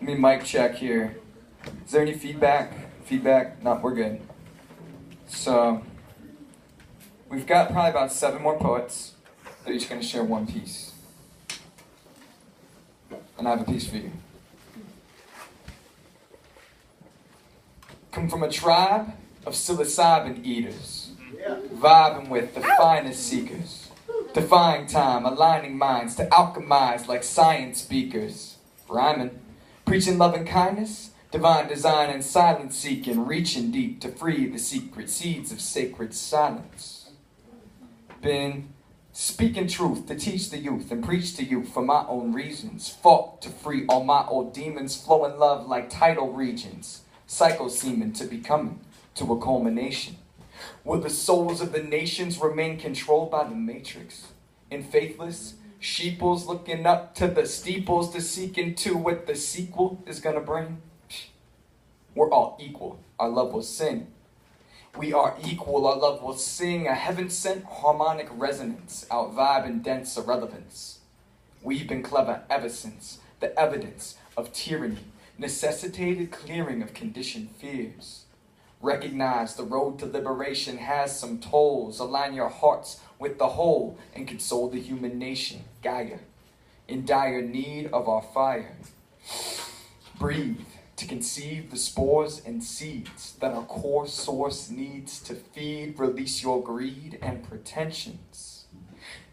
Let me mic check here. Is there any feedback? Feedback? No, we're good. So, we've got probably about 7 more poets. They're each going to share one piece. And I have a piece for you. Come from a tribe of psilocybin eaters, vibing with the finest seekers, defying time, aligning minds to alchemize like science speakers, rhyming, preaching love and kindness, divine design and silence seeking, reaching deep to free the secret seeds of sacred silence. Been speaking truth to teach the youth and preach to you for my own reasons, fought to free all my old demons, flowing love like tidal regions, cycles seeming to be coming to a culmination. Will the souls of the nations remain controlled by the matrix? And faithless sheeples looking up to the steeples to seek into what the sequel is gonna bring? We're all equal, our love will sing. We are equal, our love will sing, a heaven-sent harmonic resonance, out vibe and dense irrelevance. We've been clever ever since the evidence of tyranny necessitated clearing of conditioned fears. Recognize the road to liberation has some tolls. Align your hearts with the whole and console the human nation, Gaia, in dire need of our fire. Breathe to conceive the spores and seeds that our core source needs to feed. Release your greed and pretensions.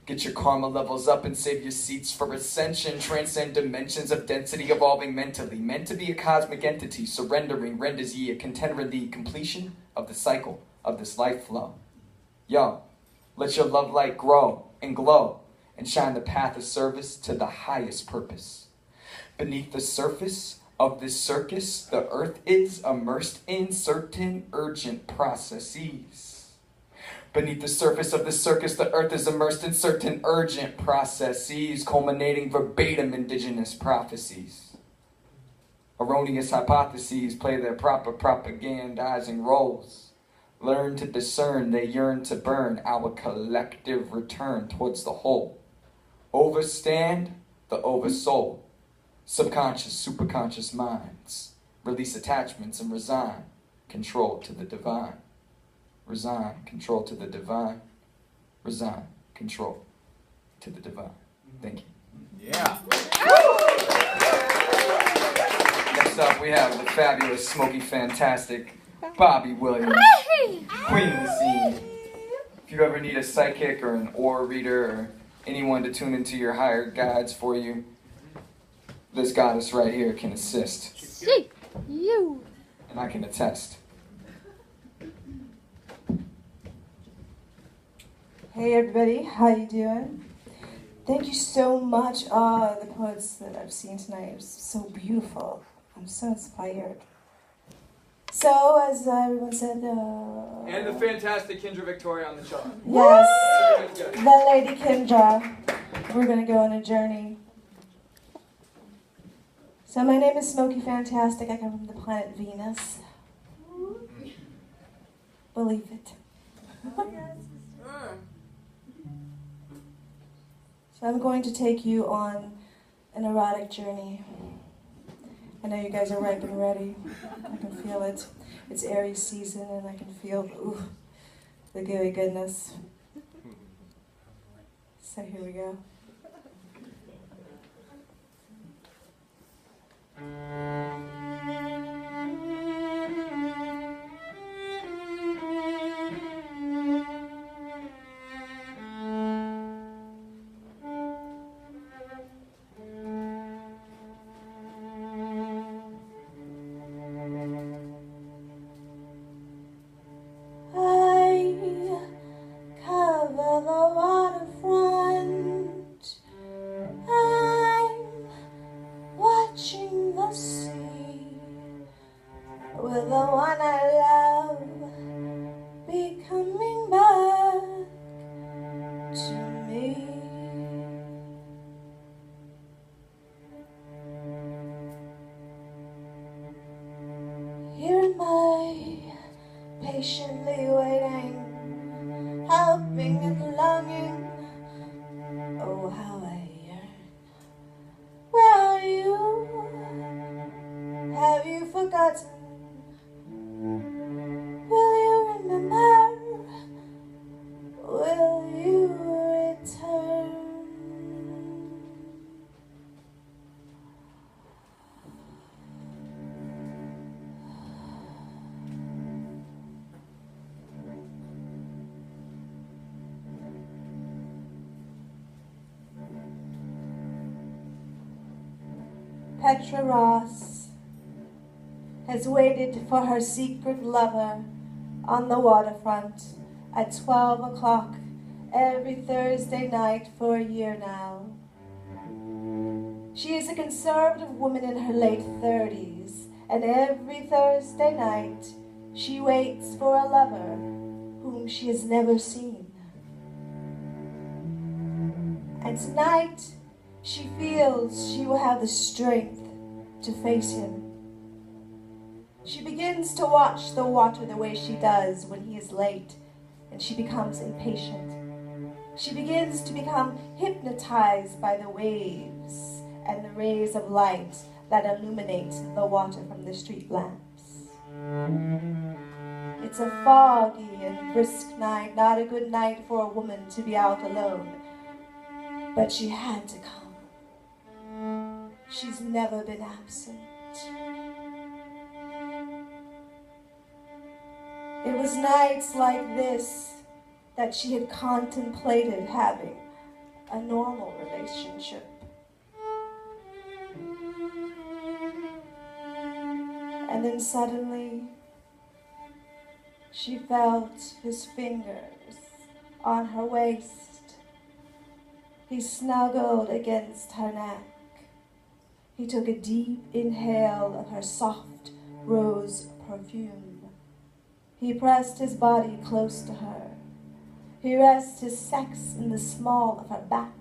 Get your karma levels up and save your seats for ascension. Transcend dimensions of density, evolving mentally. Meant to be a cosmic entity, surrendering renders ye a contender the completion of the cycle of this life flow. Yo, let your love light grow and glow and shine the path of service to the highest purpose. Beneath the surface of this circus, the earth is immersed in certain urgent processes. Beneath the surface of the circus, the earth is immersed in certain urgent processes, culminating verbatim indigenous prophecies. Erroneous hypotheses play their proper propagandizing roles. Learn to discern, they yearn to burn our collective return towards the whole. Overstand the oversoul. Subconscious, superconscious minds. Release attachments and resign control to the divine. Resign, control to the divine. Resign, control to the divine. Thank you. Yeah. Next up, we have the fabulous Smokifantastic Bobby Williams, queen of the scene. If you ever need a psychic or an aura reader or anyone to tune into your higher guides for you, this goddess right here can assist. See you. And I can attest. Hey everybody, how you doing? Thank you so much. The poets that I've seen tonight are so beautiful. I'm so inspired. So, as everyone said, And the fantastic Kindra Victoria on the chart. yes, the Lady Kindra. We're gonna go on a journey. So my name is Smokifantastic. I come from the planet Venus. Believe it. So I'm going to take you on an erotic journey. I know you guys are ripe and ready. I can feel it. It's Aries season and I can feel the gooey goodness. So here we go. Patiently waiting, hoping and longing. Oh, how I yearn. Where are you? have you forgotten? Will you remember? Will you return? Petra Ross has waited for her secret lover on the waterfront at 12 o'clock every Thursday night for a year now. She is a conservative woman in her late 30s, and every Thursday night she waits for a lover whom she has never seen. And tonight she feels she will have the strength to face him. She begins to watch the water the way she does when he is late, and she becomes impatient. She begins to become hypnotized by the waves and the rays of light that illuminate the water from the street lamps. It's a foggy and brisk night, not a good night for a woman to be out alone, but she had to come. She's never been absent. It was nights like this that she had contemplated having a normal relationship. And then suddenly, she felt his fingers on her waist. He snuggled against her neck. He took a deep inhale of her soft rose perfume. He pressed his body close to her. He rested his sex in the small of her back.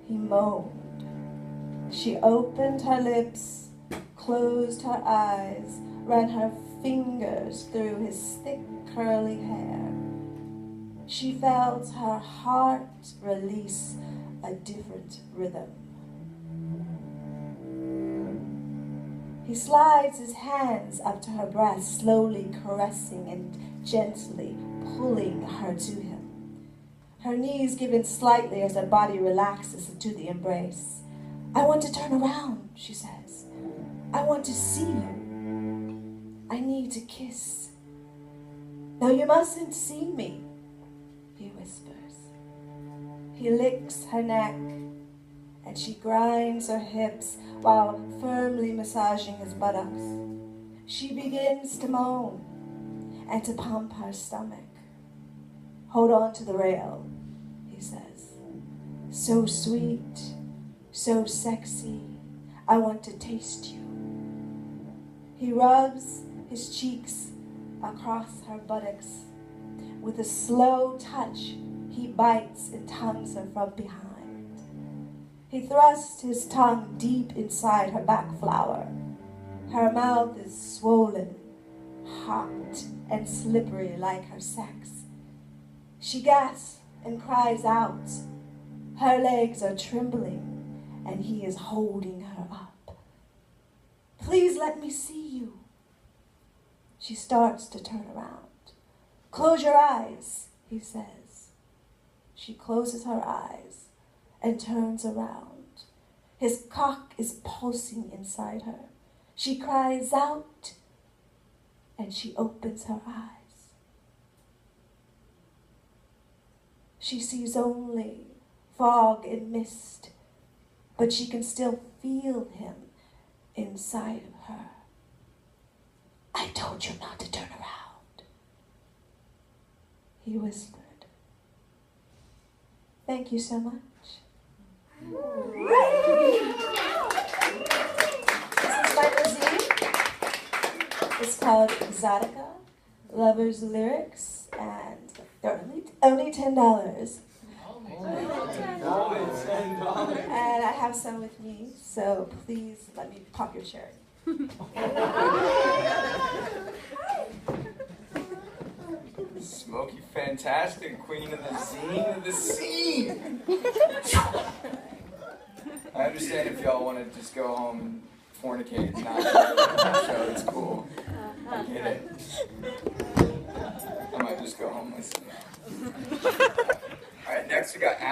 He moaned. She opened her lips, closed her eyes, ran her fingers through his thick curly hair. She felt her heart release a different rhythm. He slides his hands up to her breast, slowly caressing and gently pulling her to him. Her knees give in slightly as her body relaxes into the embrace. "I want to turn around," she says. "I want to see you. I need to kiss." "No, you mustn't see me," he whispers. He licks her neck, and she grinds her hips while firmly massaging his buttocks. She begins to moan and to pump her stomach. "Hold on to the rail," he says. "So sweet, so sexy, I want to taste you." He rubs his cheeks across her buttocks. With a slow touch, he bites and tongues her from behind. He thrusts his tongue deep inside her back flower. Her mouth is swollen, hot, and slippery like her sex. She gasps and cries out. Her legs are trembling, and he is holding her up. "Please let me see you." She starts to turn around. "Close your eyes," he says. She closes her eyes and turns around. His cock is pulsing inside her. She cries out, and she opens her eyes. She sees only fog and mist, but she can still feel him inside of her. "I told you not to turn around," he whispered. Thank you so much. This is my museum. It's called Erotica, Lovers Lyrics, and they're only $10. And I have some with me, so please let me pop your cherry. Smokifantastic, queen of the zine of the scene. I understand if y'all want to just go home and fornicate. It's not a show. It's cool. I get it. I might just go homeless. All right, next we got Asheville.